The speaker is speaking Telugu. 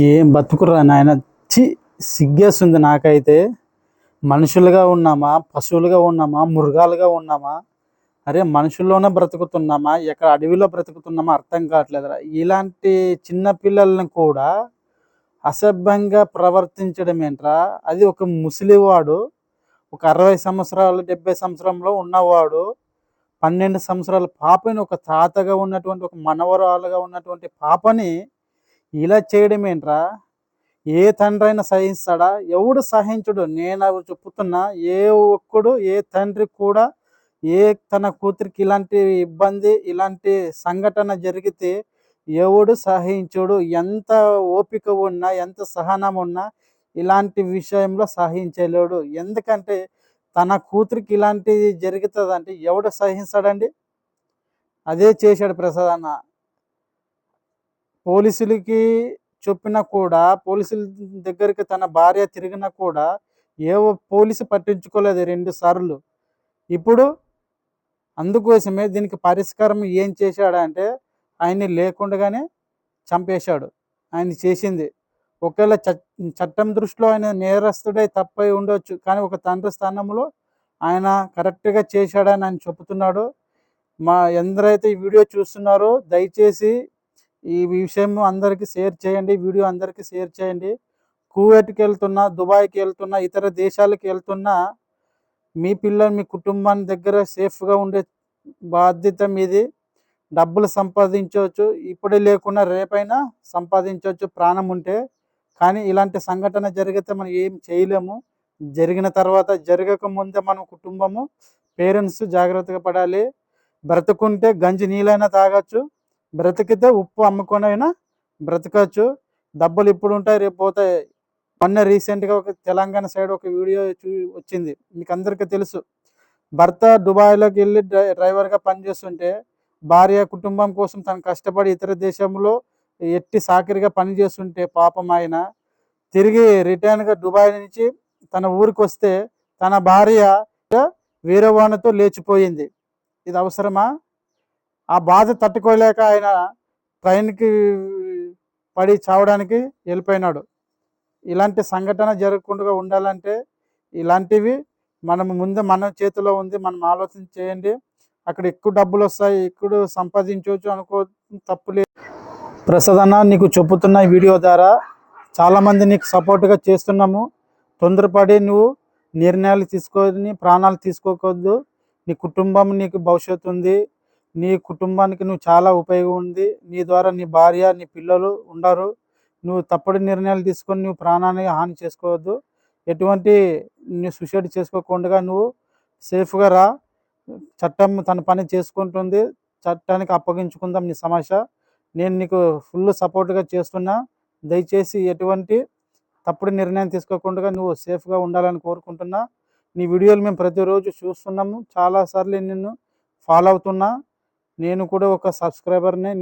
ఏం బతుకురా నాయన. చి సిగ్గేస్తుంది నాకైతే. మనుషులుగా ఉన్నామా, పశువులుగా ఉన్నామా, మృగాలుగా ఉన్నామా? అరే మనుషుల్లోనే బ్రతుకుతున్నామా, ఎక్కడ అడవిలో బ్రతుకుతున్నామా అర్థం కావట్లేదురా. ఇలాంటి చిన్న పిల్లల్ని కూడా అసభ్యంగా ప్రవర్తించడం ఏంట్రా? అది ఒక ముసలివాడు, ఒక 60 సంవత్సరాలు 70 సంవత్సరంలో ఉన్నవాడు 12 సంవత్సరాల పాపని, ఒక తాతగా ఉన్నటువంటి ఒక మనవరాలుగా ఉన్నటువంటి పాపని ఇలా చేయడం ఏంట్రా? ఏ తండ్రైనా సహిస్తాడా? ఎవడు సహించడు. నేను అవి చెప్పుతున్నా. ఏ ఒక్కడు, ఏ తండ్రి కూడా తన కూతురికి ఇలాంటి ఇబ్బంది, ఇలాంటి సంఘటన జరిగితే ఎవడు సహించడు. ఎంత ఓపిక ఉన్నా, ఎంత సహనం ఉన్నా ఇలాంటి విషయంలో సహించలేడు. ఎందుకంటే తన కూతురికి ఇలాంటిది జరుగుతుందంటే ఎవడు సహిస్తాడండి? అదే చేశాడు ప్రసాద్ అన్న. పోలీసులకి చెప్పినా కూడా, పోలీసుల దగ్గరికి తన భార్య తిరిగినా కూడా ఏ పోలీసు పట్టించుకోలేదు 2 సార్లు. ఇప్పుడు అందుకోసమే దీనికి పరిష్కారం ఏం చేశాడంటే ఆయన్ని లేకుండానే చంపేశాడు. ఆయన చేసింది. ఒకవేళ చట్టం దృష్టిలో ఆయన నేరస్తుడై తప్పై ఉండొచ్చు. కానీ ఒక తండ్రి స్థానంలో ఆయన కరెక్ట్‌గా చేశాడని ఆయన చెబుతున్నాడు. ఎందరైతే ఈ వీడియో చూస్తున్నారో దయచేసి ఈ విషయం అందరికీ షేర్ చేయండి. వీడియో అందరికీ షేర్ చేయండి. కువైట్‌కి వెళ్తున్నా, దుబాయ్‌కి వెళ్తున్నా, ఇతర దేశాలకు వెళ్తున్నా మీ పిల్లలు, మీ కుటుంబాన్ని దగ్గర సేఫ్‌గా ఉండే బాధ్యత మీది. డబ్బులు సంపాదించవచ్చు. ఇప్పుడే లేకున్నా రేపైనా సంపాదించవచ్చు ప్రాణం ఉంటే. కానీ ఇలాంటి సంఘటన జరిగితే మనం ఏం చేయలేము. జరిగిన తర్వాత, జరగక ముందే మనం కుటుంబము, పేరెంట్స్ జాగ్రత్తగా పడాలి. బ్రతుకుంటే గంజి నీళ్ళైనా తాగొచ్చు. బ్రతికితే ఉప్పు అమ్ముకొనైనా బ్రతకచ్చు. డబ్బులు ఇప్పుడు ఉంటాయి, రేపు పోతాయి. మొన్న రీసెంట్‌గా ఒక తెలంగాణ సైడ్ ఒక వీడియో వచ్చింది. మీకు అందరికీ తెలుసు. భర్త దుబాయ్‌లోకి వెళ్ళి డ్రైవర్‌గా పనిచేస్తుంటే భార్య కుటుంబం కోసం తను కష్టపడి ఇతర దేశంలో ఎట్టి సాకిరిగా పనిచేస్తుంటే పాపం ఆయన తిరిగి రిటర్న్‌గా దుబాయ్ నుంచి తన ఊరికొస్తే తన భార్య వేరే వానితో లేచిపోయింది. ఇది అవసరమా? ఆ బాధ తట్టుకోలేక ఆయన ట్రైన్‌కి పడి చావడానికి వెళ్ళిపోయినాడు. ఇలాంటి సంఘటన జరగకుండా ఉండాలంటే ఇలాంటివి ముందే మన చేతిలో ఉంది. మనం ఆలోచన చేయండి. అక్కడ ఎక్కువ డబ్బులు వస్తాయి, ఎక్కువ సంపాదించవచ్చు అనుకో, తప్పు లేదు. ప్రసాద్ అన్న, నీకు చెప్పుతున్న ఈ వీడియో ద్వారా చాలామంది నీకు సపోర్ట్గా చేస్తున్నాము. తొందరపడి నువ్వు నిర్ణయాలు తీసుకొని ప్రాణాలు తీసుకోవద్దు. నీ కుటుంబం, నీకు భవిష్యత్తు ఉంది. నీ కుటుంబానికి నువ్వు చాలా ఉపయోగం ఉంది. నీ ద్వారా నీ భార్య, నీ పిల్లలు ఉండరు. నువ్వు తప్పుడు నిర్ణయాలు తీసుకొని నువ్వు ప్రాణాన్ని హాని చేసుకోవద్దు. ఎటువంటి నువ్వు సూసైడ్ చేసుకోకుండా నువ్వు సేఫ్గా రా. చట్టం తన పని చేసుకుంటుంది. చట్టానికి అప్పగించుకుందాం నీ సమస్య. నేను నీకు ఫుల్ సపోర్ట్గా చేస్తున్నా. దయచేసి ఎటువంటి తప్పుడు నిర్ణయం తీసుకోకుండా నువ్వు సేఫ్గా ఉండాలని కోరుకుంటున్నా. నీ వీడియోలు మేము ప్రతిరోజు చూస్తున్నాము. చాలాసార్లు నిన్ను ఫాలో అవుతున్నా. నేను కూడా ఒక సబ్స్క్రైబర్ని.